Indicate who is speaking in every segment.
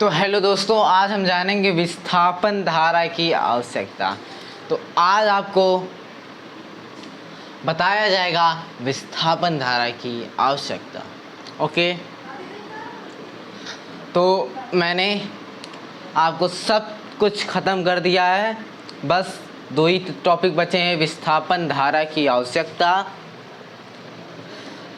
Speaker 1: तो हेलो दोस्तों, आज हम जानेंगे विस्थापन धारा की आवश्यकता। तो आज आपको बताया जाएगा विस्थापन धारा की आवश्यकता। ओके, तो मैंने आपको सब कुछ ख़त्म कर दिया है, बस दो ही टॉपिक बचे हैं, विस्थापन धारा की आवश्यकता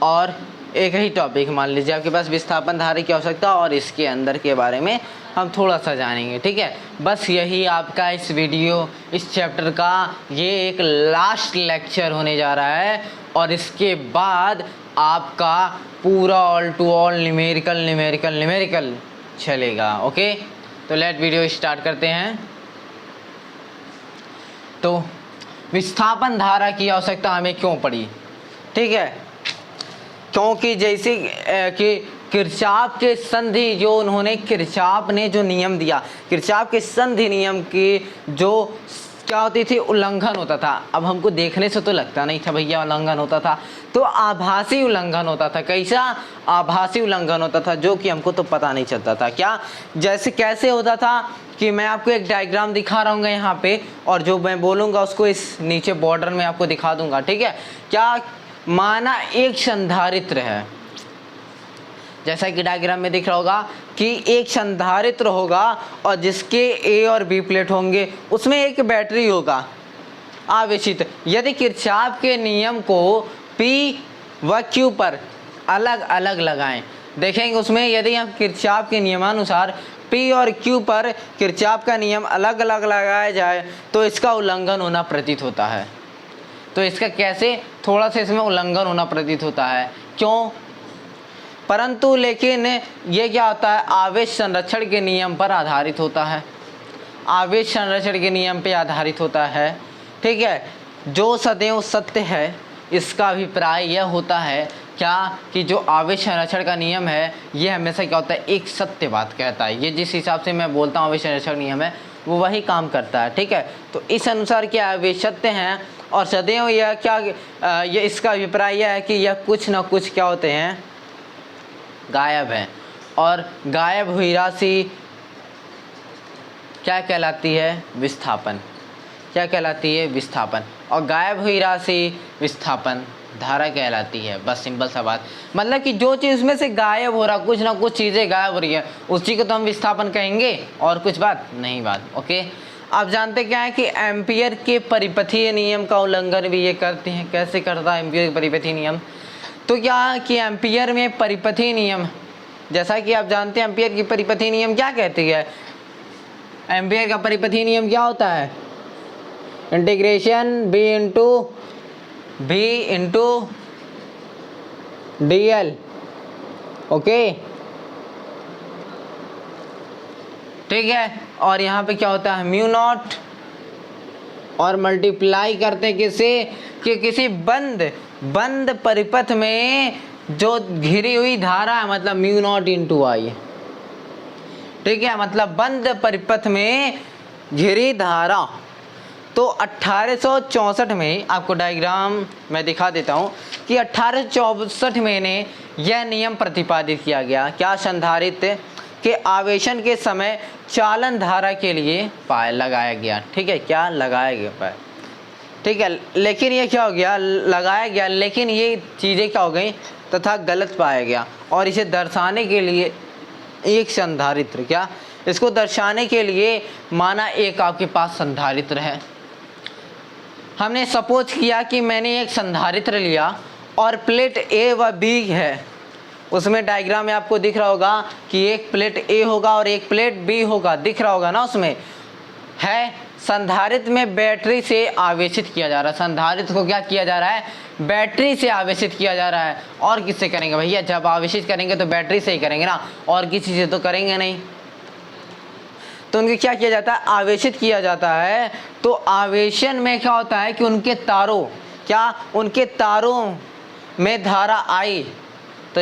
Speaker 1: और एक ही टॉपिक मान लीजिए आपके पास विस्थापन धारा की आवश्यकता और इसके अंदर के बारे में हम थोड़ा सा जानेंगे। ठीक है, बस यही आपका इस वीडियो इस चैप्टर का ये एक लास्ट लेक्चर होने जा रहा है और इसके बाद आपका पूरा ऑल टू ऑल न्यूमेरिकल चलेगा। ओके, तो लेट वीडियो स्टार्ट करते हैं। तो विस्थापन धारा की आवश्यकता हमें क्यों पड़ी? ठीक है, क्योंकि जैसे कि किरचॉफ के संधि जो उन्होंने किरचॉफ ने जो नियम दिया, किरचॉफ के संधि नियम की जो क्या होती थी, उल्लंघन होता था। अब हमको देखने से तो लगता नहीं था भैया उल्लंघन होता था, तो आभासी उल्लंघन होता था। कैसा आभासी उल्लंघन होता था जो कि हमको तो पता नहीं चलता था। क्या जैसे कैसे होता था कि मैं आपको एक डायग्राम दिखा रहा हूँ यहाँ पे और जो मैं बोलूँगा उसको इस नीचे बॉर्डर में आपको दिखा दूंगा। ठीक है, क्या माना एक संधारित्र है, जैसा कि डायग्राम में दिख रहा होगा कि एक संधारित्र होगा और जिसके ए और बी प्लेट होंगे, उसमें एक बैटरी होगा आवेशित। यदि किरचॉफ के नियम को पी व क्यू पर अलग अलग लगाएं, देखेंगे उसमें यदि हम किरचॉफ के नियमानुसार पी और क्यू पर किरचॉफ का नियम अलग अलग लगाया जाए तो इसका उल्लंघन होना प्रतीत होता है। तो इसका कैसे थोड़ा सा इसमें उल्लंघन होना प्रतीत होता है, क्यों? परंतु लेकिन ये क्या होता है, आवेश संरक्षण के नियम पर आधारित होता है, आवेश संरक्षण के नियम पे आधारित होता है। ठीक है, जो सदैव सत्य है इसका अभिप्राय यह होता है क्या कि जो आवेश संरक्षण का नियम है ये हमेशा क्या होता है, एक सत्य बात कहता है। ये जिस हिसाब से मैं बोलता हूँ आवेश संरक्षण नियम है वो वही काम करता है। ठीक है, तो इस अनुसार क्या आवेश सत्य हैं और सदैव यह क्या ये इसका अभिप्राय यह है कि यह कुछ ना कुछ क्या होते हैं, गायब है। और गायब हुई राशि क्या कहलाती है, विस्थापन। क्या कहलाती है, विस्थापन। और गायब हुई राशि विस्थापन धारा कहलाती है। बस सिंपल सा बात, मतलब कि जो चीज़ उसमें से गायब हो रहा, कुछ ना कुछ चीज़ें गायब हो रही है, उसी को तो हम विस्थापन कहेंगे और कुछ बात नहीं बात। ओके, आप जानते क्या है कि एम्पियर के परिपथीय नियम का उल्लंघन भी ये करते हैं। कैसे करता है एम्पियर के परिपथीय नियम? तो क्या कि एम्पियर में परिपथीय नियम, जैसा कि आप जानते हैं एम्पियर की परिपथीय नियम क्या कहती है, एम्पियर का परिपथीय नियम क्या होता है, integration B into D L. Okay, ठीक है, और यहाँ पे क्या होता है, म्यू नॉट और मल्टीप्लाई करते किसे कि किसी बंद परिपथ में जो घिरी हुई धारा है, मतलब म्यू नॉट इंटू आई। ठीक है, मतलब बंद परिपथ में घिरी धारा। तो 1864 में आपको डायग्राम मैं दिखा देता हूँ कि 1864 में ने यह नियम प्रतिपादित किया गया। क्या? संधारित्र के आवेशन के समय चालन धारा के लिए पायल लगाया गया। ठीक है, क्या लगाया गया पायल? ठीक है, लेकिन ये क्या हो गया, लगाया गया लेकिन ये चीज़ें क्या हो गई तथा गलत पाया गया। और इसे दर्शाने के लिए एक संधारित्र, क्या इसको दर्शाने के लिए माना एक आपके पास संधारित्र है। हमने सपोज किया कि मैंने एक संधारित्र लिया और प्लेट ए व बी है, उसमें डायग्राम में आपको दिख रहा होगा कि एक प्लेट ए होगा और एक प्लेट बी होगा, दिख रहा होगा ना, उसमें है। संधारित्र में बैटरी से आवेशित किया जा रहा है, संधारित्र को क्या किया जा रहा है, बैटरी से आवेशित किया जा रहा है। और किससे करेंगे भैया, जब आवेशित करेंगे तो बैटरी से ही करेंगे ना, और किसी से तो करेंगे नहीं। तो उनके क्या किया जाता है, आवेशित किया जाता है। तो आवेशन में क्या होता है कि उनके तारों, क्या उनके तारों में धारा आई तो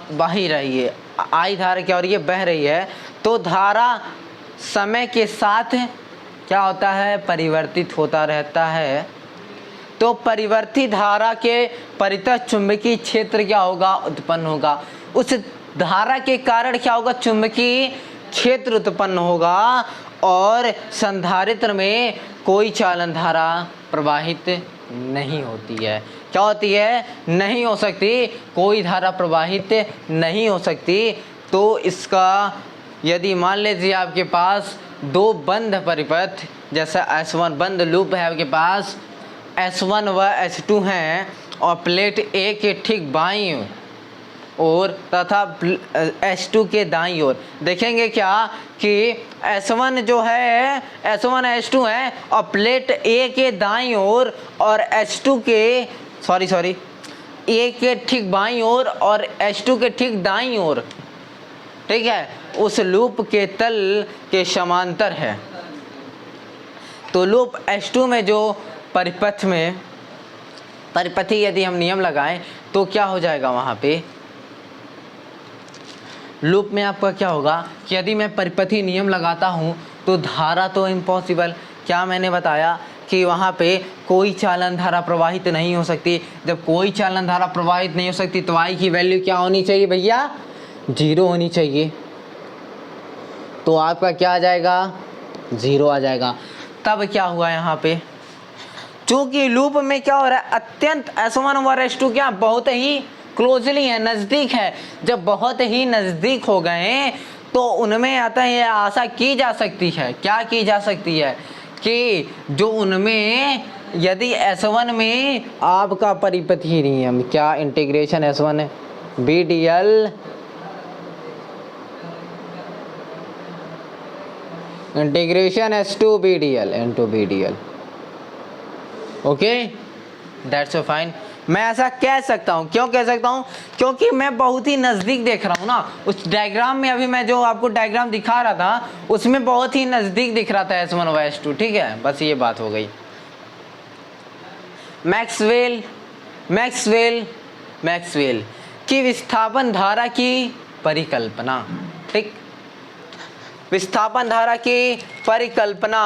Speaker 1: बह ही रही है, आई धारा क्या हो रही है, बह रही है। तो धारा समय के साथ क्या होता है, परिवर्तित होता रहता है। तो परिवर्तित धारा के परितः चुंबकीय क्षेत्र क्या होगा, उत्पन्न होगा। उस धारा के कारण क्या होगा, चुंबकीय क्षेत्र उत्पन्न होगा और संधारित्र में कोई चालन धारा प्रवाहित नहीं होती है। क्या होती है? नहीं हो सकती, कोई धारा प्रवाहित नहीं हो सकती। तो इसका यदि मान लीजिए आपके पास दो बंद परिपथ, जैसा S1 बंद लूप है आपके पास, S1 व S2 हैं और प्लेट A के ठीक बाईं ओर तथा S2 के दाईं ओर, देखेंगे क्या कि S1 जो है S1 S2 है और प्लेट A के दाईं ओर और S2 के A के ठीक बाईं ओर और S2 के ठीक दाईं ओर, ठीक है, उस लूप के तल के समांतर है। तो लूप S2 में जो परिपथी यदि हम नियम लगाएं तो क्या हो जाएगा? वहाँ पे लूप में आपका क्या होगा कि यदि मैं परिपथी नियम लगाता हूँ तो धारा तो इम्पॉसिबल, क्या मैंने बताया कि वहाँ पे कोई चालन धारा प्रवाहित नहीं हो सकती। जब कोई चालन धारा प्रवाहित नहीं हो सकती तो I की वैल्यू क्या होनी चाहिए भैया? 0 होनी चाहिए। तो आपका क्या आ जाएगा? 0 आ जाएगा। तब क्या हुआ यहाँ पे? चूंकि लूप में क्या हो रहा है, अत्यंत S1 और S2 क्या बहुत ही क्लोजली है, नज़दीक है। जब बहुत ही नज़दीक हो गए तो उनमें आता है, आशा की जा सकती है, क्या की जा सकती है कि जो उनमें यदि S1 में आपका परिपथी नियम क्या integration S1 BDL integration S2 BDL into BDL, okay, that's so fine. मैं ऐसा कह सकता हूँ, क्यों कह सकता हूँ? क्योंकि मैं बहुत ही नज़दीक देख रहा हूँ ना। उस डायग्राम में अभी मैं जो आपको डायग्राम दिखा रहा था उसमें बहुत ही नज़दीक दिख रहा था S1 और S2, ठीक है, बस ये बात हो गई। मैक्सवेल की विस्थापन धारा की परिकल्पना, ठीक, विस्थापन धारा की परिकल्पना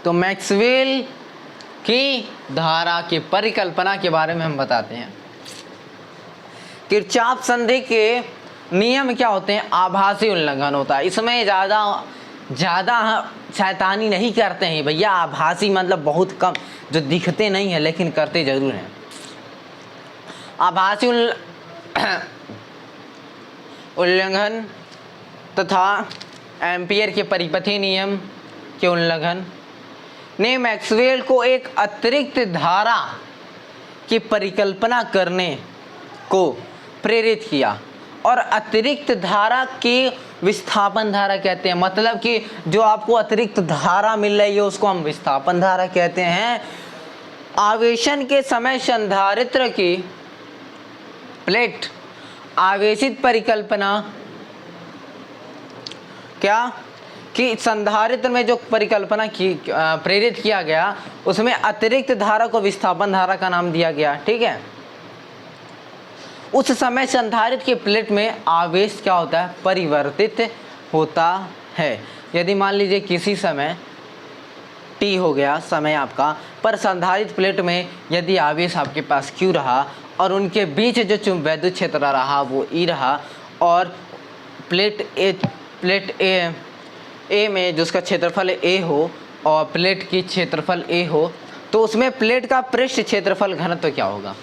Speaker 1: तो मैक्सवेल की धारा की परिकल्पना के बारे में हम बताते हैं। किरचॉफ संधि के नियम क्या होते हैं? आभासी उल्लंघन होता है। इसमें ज़्यादा शैतानी नहीं करते हैं भैया, आभासी मतलब बहुत कम, जो दिखते नहीं है लेकिन करते जरूर हैं। आभासी उल्लंघन तथा एम्पियर के परिपथी नियम के उल्लंघन ने मैक्सवेल को एक अतिरिक्त धारा की परिकल्पना करने को प्रेरित किया। और अतिरिक्त धारा की विस्थापन धारा कहते हैं, मतलब कि जो आपको अतिरिक्त धारा मिल रही है उसको हम विस्थापन धारा कहते हैं। आवेशन के समय संधारित्र की प्लेट आवेशित परिकल्पना क्या कि संधारित्र में जो परिकल्पना की प्रेरित किया गया उसमें अतिरिक्त धारा को विस्थापन धारा का नाम दिया गया, ठीक है। उस समय संधारित्र की प्लेट में आवेश क्या होता है? परिवर्तित होता है। यदि मान लीजिए किसी समय t हो गया समय आपका, पर संधारित्र प्लेट में यदि आवेश आपके पास q रहा और उनके बीच जो वैद्युत क्षेत्र रहा वो E रहा, और प्लेट ए में जिसका क्षेत्रफल A हो और प्लेट की क्षेत्रफल A हो, तो उसमें प्लेट का पृष्ठ क्षेत्रफल घनत्व क्या होगा?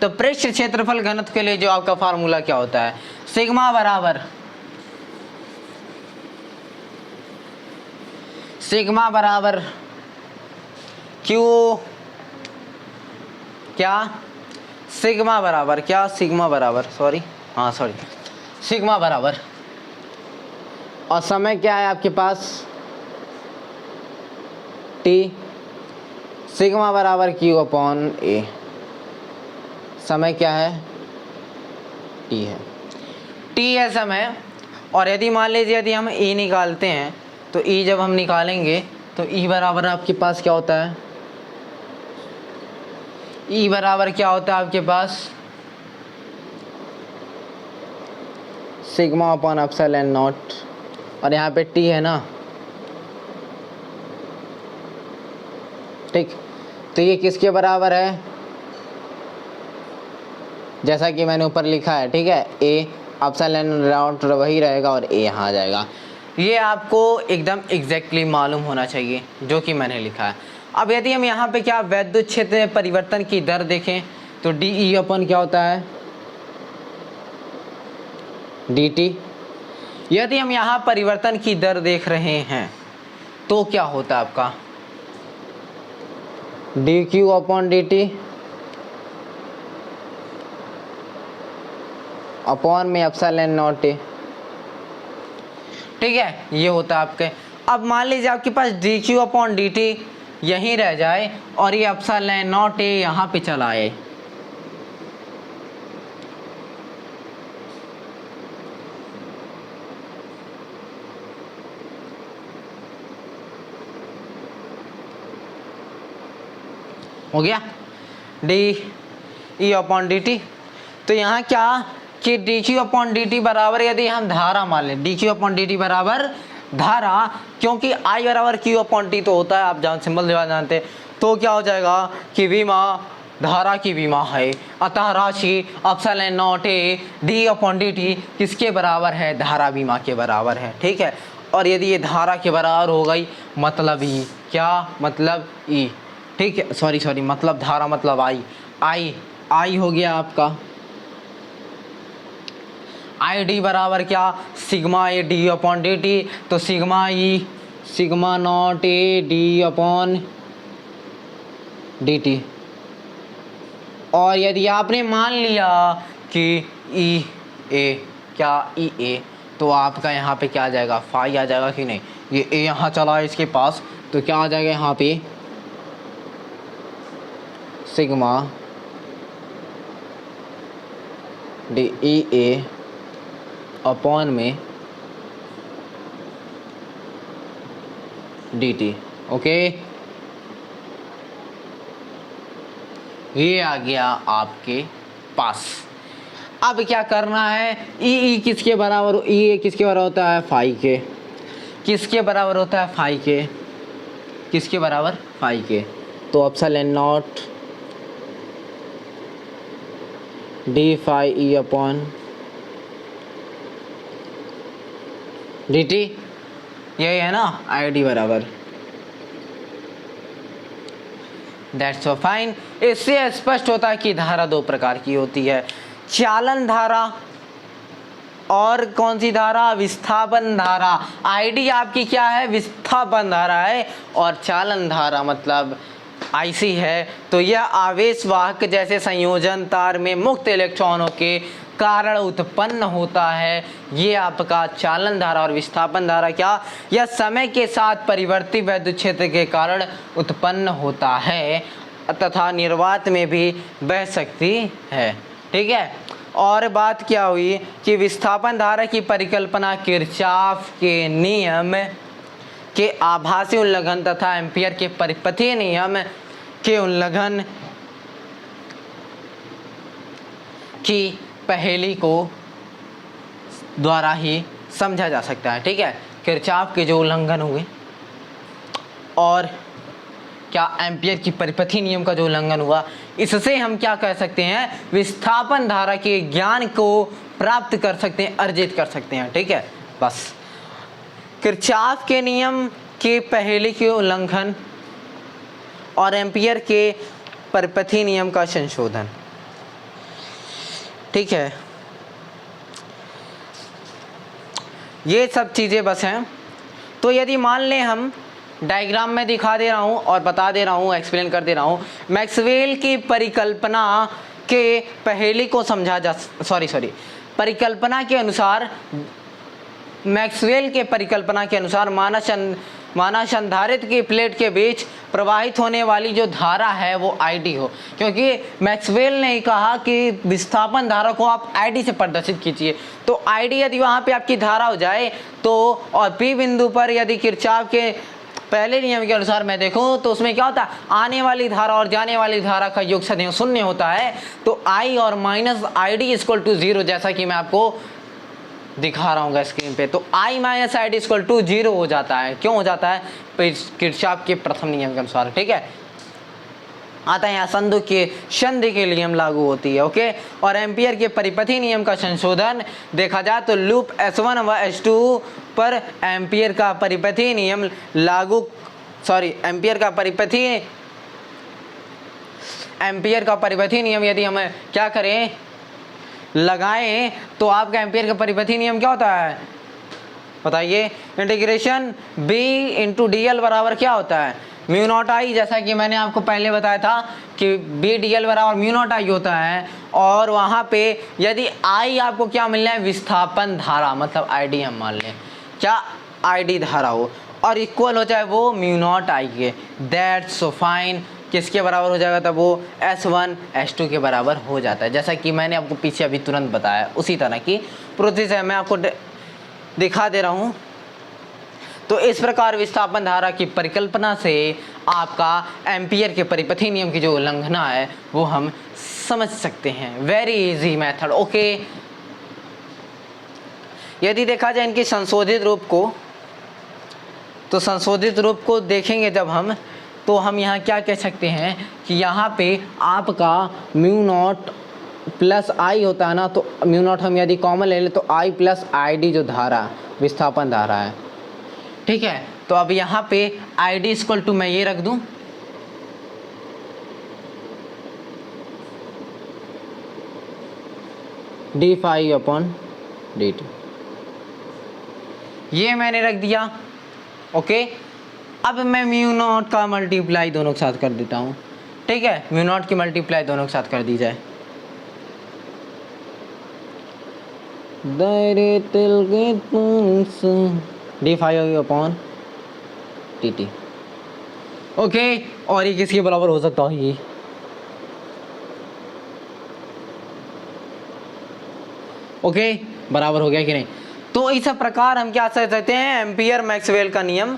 Speaker 1: तो पृष्ठ क्षेत्रफल घनत्व के लिए जो आपका फार्मूला क्या होता है? सिग्मा बराबर क्यू क्या सिग्मा बराबर और समय क्या है आपके पास? t, सिग्मा बराबर Q/A। समय क्या है? t है। t है समय। और यदि मान लीजिए यदि हम E निकालते हैं तो ई जब हम निकालेंगे तो ई बराबर आपके पास क्या होता है, ई बराबर क्या होता है आपके पास सिग्मा अपॉन एप्सिलॉन नॉट, और यहाँ पे टी है ना, ठीक। तो ये किसके बराबर है, जैसा कि मैंने ऊपर लिखा है, ठीक है, ए एप्सिलॉन नॉट वही रहेगा और ए यहाँ आ जाएगा। ये आपको एकदम एग्जैक्टली मालूम होना चाहिए जो कि मैंने लिखा है। अब यदि हम यहाँ पे क्या वैद्युत क्षेत्र में परिवर्तन की दर देखें तो डी ई अपन क्या होता है डी टी। यदि हम यहाँ परिवर्तन की दर देख रहे हैं तो क्या होता है आपका D Q upon D T upon में एप्सिलॉन नॉट ए, ठीक है, ये होता है आपके। अब मान लीजिए आपके पास D Q upon D T यहीं रह जाए और ये एप्सिलॉन नॉट ए यहाँ पे चला आए, हो गया D E upon D T. तो यहाँ क्या कि D Q upon D T बराबर, यदि हम धारा मान लें D Q upon D T बराबर धारा, क्योंकि आई बराबर क्यू अपॉन टी तो होता है, आप जान सिंबल जानते हैं, तो क्या हो जाएगा कि विमा धारा की विमा है, अतः राशि epsilon not A D upon D T किसके बराबर है, धारा विमा के बराबर है, ठीक है। और यदि ये धारा के बराबर हो गई मतलब ई, क्या मतलब ई, ठीक है, सॉरी मतलब धारा मतलब आई हो गया आपका आई डी बराबर क्या sigma A D upon D T, तो sigma E sigma naught A D upon D T. और यदि आपने मान लिया कि ई ए, क्या ई ए, तो आपका यहाँ पे क्या आ जाएगा फाई आ जाएगा कि नहीं, ये ए यहाँ चला है इसके पास, तो क्या आ जाएगा यहाँ पे सिग्मा डी ई ए अपॉन में डी टी, ओके। ये आ गया आपके पास। अब क्या करना है, ई किसके बराबर, ई किसके बराबर होता है फाई के, किसके बराबर होता है फाई के, किसके बराबर फाई के, तो epsilon naught D phi E upon D T, यही है ना आई डी बराबर, दैट्स सो फाइन। इससे स्पष्ट होता है कि धारा दो प्रकार की होती है, चालन धारा और कौन सी धारा, विस्थापन धारा। आईडी आपकी क्या है, विस्थापन धारा है, और चालन धारा मतलब आईसी है। तो यह आवेश वाहक जैसे संयोजन तार में मुक्त इलेक्ट्रॉनों के कारण उत्पन्न होता है। ये आपका चालन धारा और विस्थापन धारा क्या, यह समय के साथ परिवर्तित विद्युत क्षेत्र के कारण उत्पन्न होता है तथा निर्वात में भी बह सकती है, ठीक है। और बात क्या हुई कि विस्थापन धारा की परिकल्पना किरचॉफ के नियम के आभासी उल्लंघन तथा एम्पियर के परिपथीय नियम के उल्लंघन की पहेली को द्वारा ही समझा जा सकता है, ठीक है। किरचॉफ के जो उल्लंघन हुए और क्या एम्पियर की परिपथी नियम का जो उल्लंघन हुआ, इससे हम क्या कह सकते हैं, विस्थापन धारा के ज्ञान को प्राप्त कर सकते हैं, अर्जित कर सकते हैं, ठीक है। बस किरचॉफ के नियम के पहेली के उल्लंघन और एम्पियर के परिपथी नियम का संशोधन, ठीक है। ये सब चीज़ें बस हैं। तो यदि मान लें हम डायग्राम में दिखा दे रहा हूँ और बता दे रहा हूँ, एक्सप्लेन कर दे रहा हूँ, मैक्सवेल की परिकल्पना के पहेली को समझा जा परिकल्पना के अनुसार, मैक्सवेल के परिकल्पना के अनुसार माना संधारित्र की प्लेट के बीच प्रवाहित होने वाली जो धारा है वो ID हो, क्योंकि मैक्सवेल ने कहा कि विस्थापन धारा को आप ID से प्रदर्शित कीजिए। तो ID यदि वहाँ पे आपकी धारा हो जाए तो, और P बिंदु पर यदि किरचॉफ के पहले नियम के अनुसार मैं देखूं तो उसमें क्या होता है, आने वाली धारा और जाने वाली धारा का योग सदैव शून्य होता है। तो I और माइनस ID इक्वल टू 0, जैसा कि मैं आपको दिखा रहा हूँ स्क्रीन पे। तो I minus ID equal to 0 हो जाता है। क्यों हो जाता है? किरचॉफ के प्रथम नियम के अनुसार। ठीक है, आता है यहाँ संधि के नियम लागू होती है। ओके, और एम्पियर के परिपथी नियम का संशोधन देखा जाए तो लूप S1 व S2 पर एम्पियर का परिपथी नियम लागू, एम्पियर का परिपथी नियम यदि हम क्या करें, लगाएं, तो आपका एम्पियर का परिपथी नियम क्या होता है बताइए? इंटीग्रेशन B इंटू DL बराबर क्या होता है? म्यू नॉट आई, जैसा कि मैंने आपको पहले बताया था कि BDL बराबर म्यू नॉट आई होता है। और वहाँ पे यदि I आपको क्या मिलना है, विस्थापन धारा, मतलब ID हम मान लें, क्या ID धारा हो, और इक्वल हो जाए वो म्यू नॉट आई के, दैट्स सो फाइन। किसके बराबर हो जाएगा तब वो? S1 S2 के बराबर हो जाता है, जैसा कि मैंने आपको पीछे अभी तुरंत बताया। उसी तरह की प्रोसेस है, मैं आपको दिखा दे रहा हूँ। तो इस प्रकार विस्थापन धारा की परिकल्पना से आपका एम्पियर के परिपथी नियम की जो उल्लंघना है वो हम समझ सकते हैं। Very easy method. ओके, यदि देखा जाए इनके संशोधित रूप को, तो संशोधित रूप को देखेंगे जब हम, तो हम यहाँ क्या कह सकते हैं कि यहाँ पे आपका म्यू नॉट प्लस आई होता है ना, तो म्यू नॉट हम यदि कॉमन ले लें तो I प्लस ID जो धारा, विस्थापन धारा है। ठीक है, तो अब यहाँ पे ID इक्वल टू मैं ये रख दूं, d∅/dt, ये मैंने रख दिया। ओके, अब मैं म्यू नॉट का मल्टीप्लाई दोनों के साथ कर देता हूँ। ठीक है, म्यू नॉट की मल्टीप्लाई दोनों के साथ कर दी जाए। d∅/dt। ओके, और ये किसके बराबर हो सकता है? ये ओके, बराबर हो गया कि नहीं? तो इस प्रकार हम क्या कह सकते हैं, एम्पियर मैक्सवेल का नियम,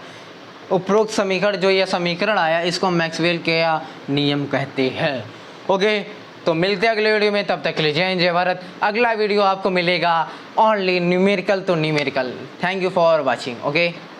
Speaker 1: उपरोक्त समीकरण जो ये समीकरण आया इसको मैक्सवेल के नियम कहते हैं। ओके, तो मिलते हैं अगले वीडियो में, तब तक के लिए जय हिंद जय भारत। अगला वीडियो आपको मिलेगा ओनली न्यूमेरिकल, तो numerical. Thank you for watching. Okay.